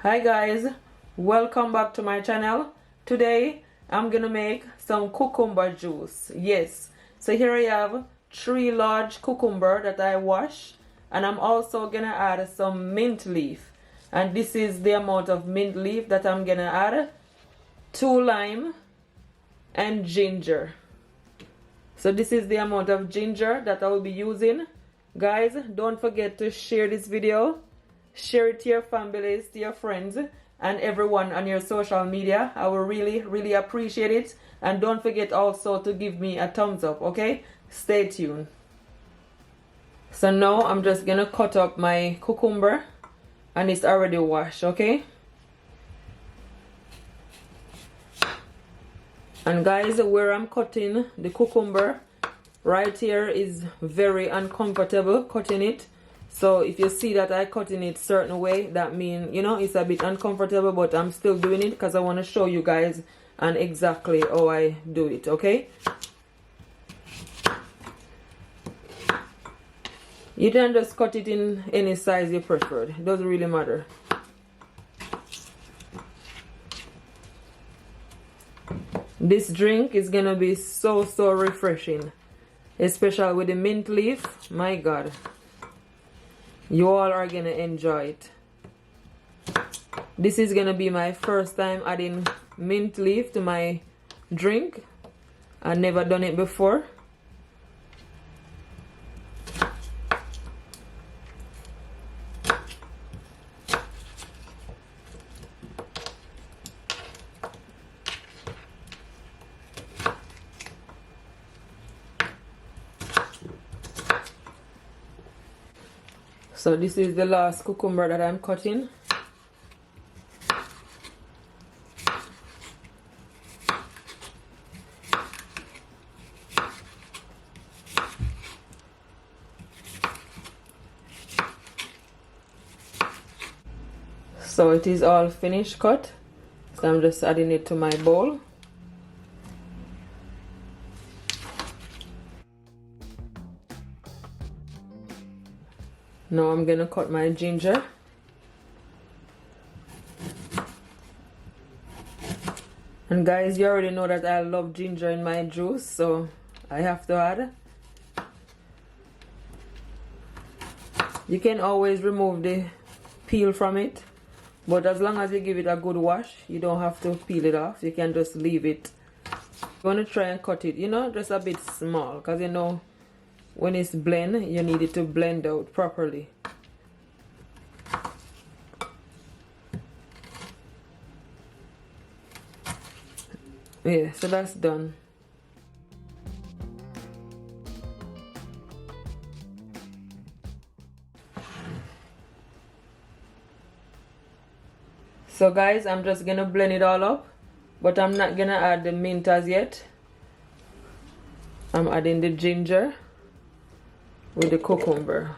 Hi guys, welcome back to my channel. Today I'm gonna make some cucumber juice. Yes, so here I have 3 large cucumber that I washed, and I'm also gonna add some mint leaf, and this is the amount of mint leaf that I'm gonna add: 2 lime and ginger. So this is the amount of ginger that I will be using. Guys, don't forget to share this video. Share it to your families, to your friends, and everyone on your social media. I will really appreciate it. And don't forget also to give me a thumbs up, okay? Stay tuned. So now I'm just gonna cut up my cucumber, and it's already washed, okay? And guys, where I'm cutting the cucumber, right here is very uncomfortable cutting it. So if you see that I cutting it certain way, that means, you know, it's a bit uncomfortable, but I'm still doing it because I want to show you guys and exactly how I do it, okay? You can just cut it in any size you prefer. It doesn't really matter. This drink is gonna be so refreshing, especially with the mint leaf. My God, you all are gonna enjoy it. This is gonna be my first time adding mint leaf to my drink. I've never done it before. So this is the last cucumber that I'm cutting. So it is all finished cut. So I'm just adding it to my bowl. Now I'm gonna cut my ginger. And guys, you already know that I love ginger in my juice, so I have to add. You can always remove the peel from it, but as long as you give it a good wash, you don't have to peel it off. You can just leave it. You want to try and cut it, you know, just a bit small, because you know when it's blend, you need it to blend out properly. Yeah, so that's done. So guys, I'm just gonna blend it all up, but I'm not gonna add the mint as yet. I'm adding the ginger with the cucumber.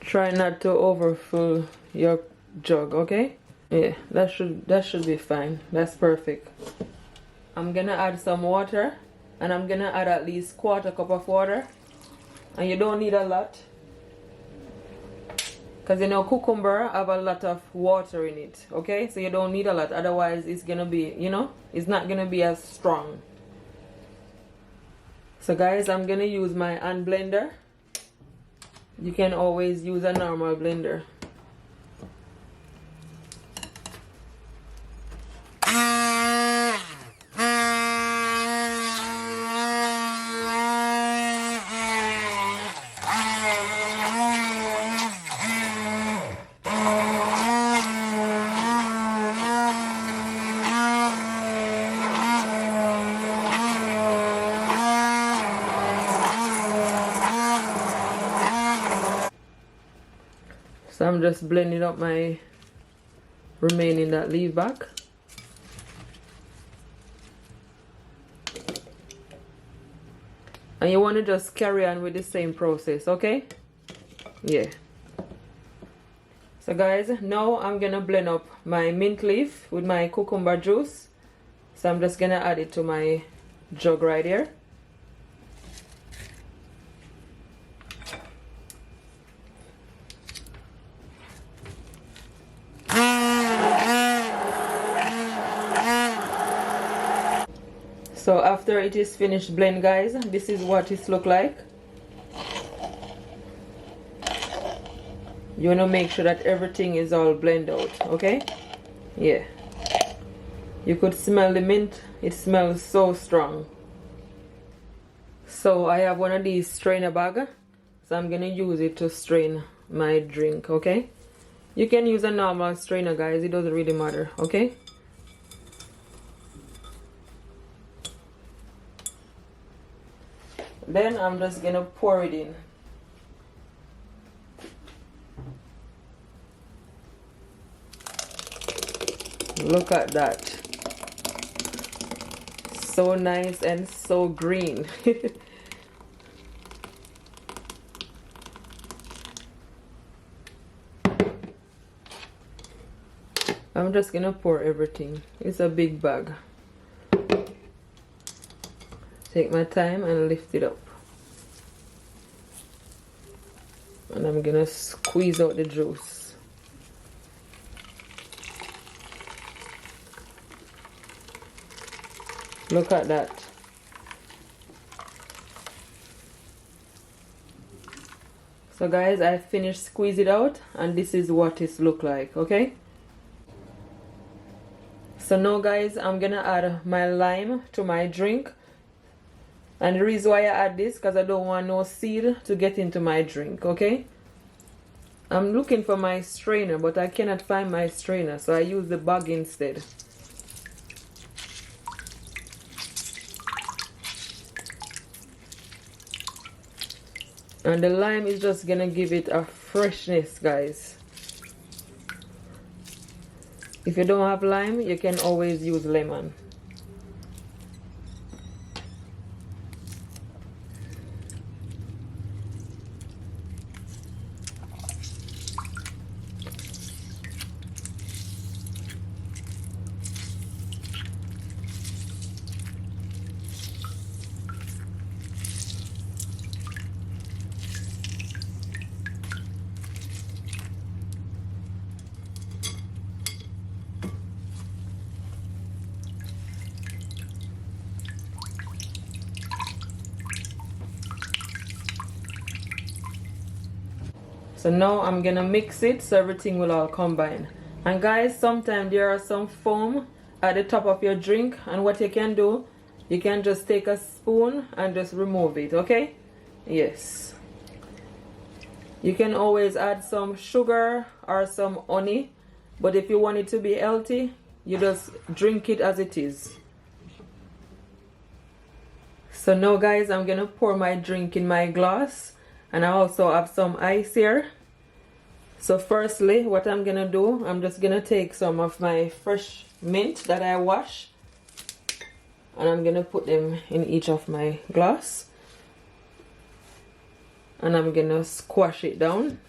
Try not to overfill your jug, okay? Yeah, that should be fine. That's perfect. I'm gonna add some water, and I'm gonna add at least 1/4 cup of water, and you don't need a lot, because you know cucumber have a lot of water in it, okay? So you don't need a lot, otherwise it's gonna be, you know, it's not gonna be as strong. So guys, I'm gonna use my hand blender. You can always use a normal blender. So I'm just blending up my remaining that leave back. And you want to just carry on with the same process, okay? Yeah. So guys, now I'm gonna blend up my mint leaf with my cucumber juice. So I'm just gonna add it to my jug right here. So after it is finished blend, guys, this is what it look like. You want to make sure that everything is all blended out, okay? Yeah. You could smell the mint. It smells so strong. So I have one of these strainer bag. So I'm going to use it to strain my drink, okay? You can use a normal strainer, guys. It doesn't really matter, okay? Then I'm just going to pour it in. Look at that. So nice and so green. I'm just gonna pour everything. It's a big bag. Take my time and lift it up. And I'm gonna squeeze out the juice. Look at that. So guys, I finished squeeze it out and this is what it look like, okay? So now guys, I'm gonna add my lime to my drink. And the reason why I add this, because I don't want no seed to get into my drink, okay? I'm looking for my strainer, but I cannot find my strainer, so I use the bag instead. And the lime is just gonna give it a freshness, guys. If you don't have lime, you can always use lemon. So now I'm gonna mix it so everything will all combine. And guys, sometimes there are some foam at the top of your drink, and what you can do, you can just take a spoon and just remove it, okay? Yes. You can always add some sugar or some honey, but if you want it to be healthy, you just drink it as it is. So now guys, I'm gonna pour my drink in my glass. And I also have some ice here. So firstly, what I'm gonna do, I'm just gonna take some of my fresh mint that I wash, and I'm gonna put them in each of my glass, and I'm gonna squash it down.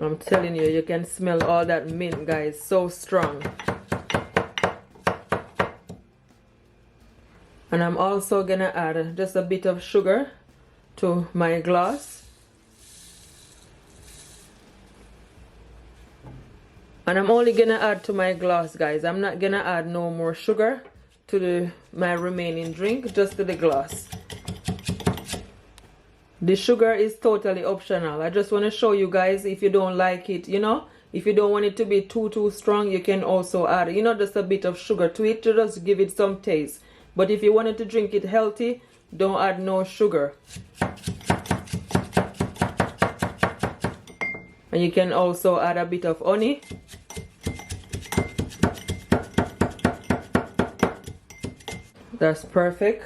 I'm telling you, you can smell all that mint, guys, so strong. And I'm also gonna add just a bit of sugar to my glass. And I'm only gonna add to my glass, guys. I'm not gonna add no more sugar to my remaining drink, just to the glass. The sugar is totally optional. I just want to show you guys, if you don't like it, you know, if you don't want it to be too strong, you can also add, you know, just a bit of sugar to it to just give it some taste. But if you wanted to drink it healthy, don't add no sugar. And you can also add a bit of honey. That's perfect.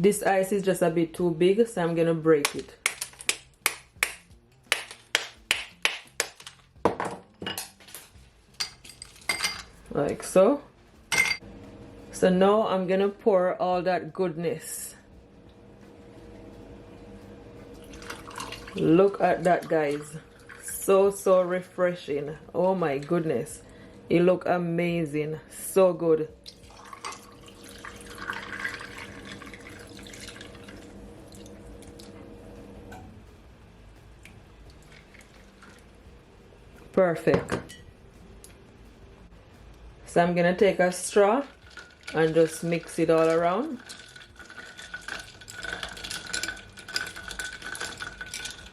This ice is just a bit too big, so I'm gonna break it. Like so. So now I'm gonna pour all that goodness. Look at that, guys. So refreshing. Oh my goodness, it look amazing, so good. Perfect. So I'm gonna take a straw and just mix it all around.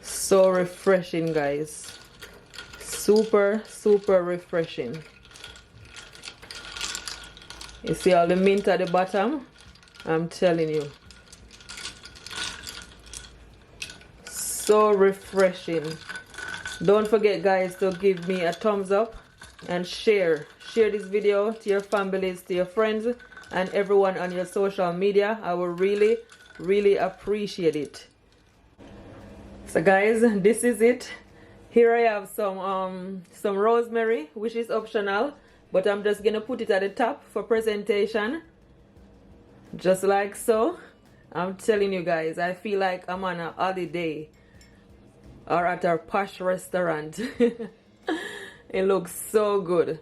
So refreshing, guys. Super refreshing. You see all the mint at the bottom? I'm telling you. So refreshing. Don't forget, guys, to give me a thumbs up and share this video to your families, to your friends, and everyone on your social media. I will really appreciate it. So guys, this is it. Here I have some rosemary, which is optional, but I'm just gonna put it at the top for presentation, just like so. I'm telling you guys, I feel like I'm on a holiday or at our posh restaurant. It looks so good.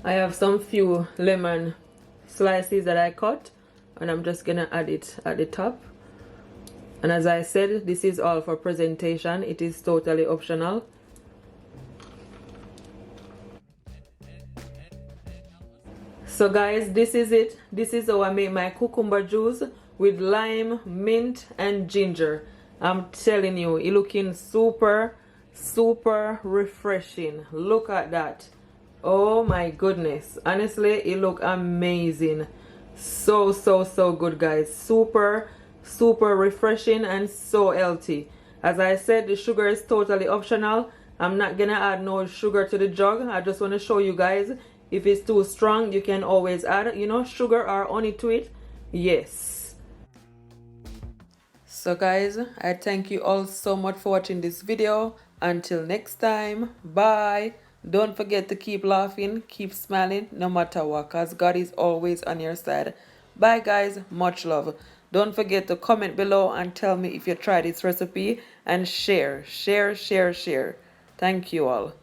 I have some few lemon slices that I cut, and I'm just gonna add it at the top. And as I said, this is all for presentation. It is totally optional. So guys, this is it. This is how I make my cucumber juice with lime, mint, and ginger. I'm telling you, it looking super refreshing. Look at that. Oh my goodness, honestly, it look amazing. So good, guys. Super refreshing and so healthy. As I said, the sugar is totally optional. I'm not gonna add no sugar to the jug. I just want to show you guys, if it's too strong, you can always add, you know, sugar or honey to it. Yes. So guys, I thank you all so much for watching this video. Until next time, bye. Don't forget to keep laughing, keep smiling, no matter what, because God is always on your side. Bye guys, much love. Don't forget to comment below and tell me if you tried this recipe, and share. Thank you all.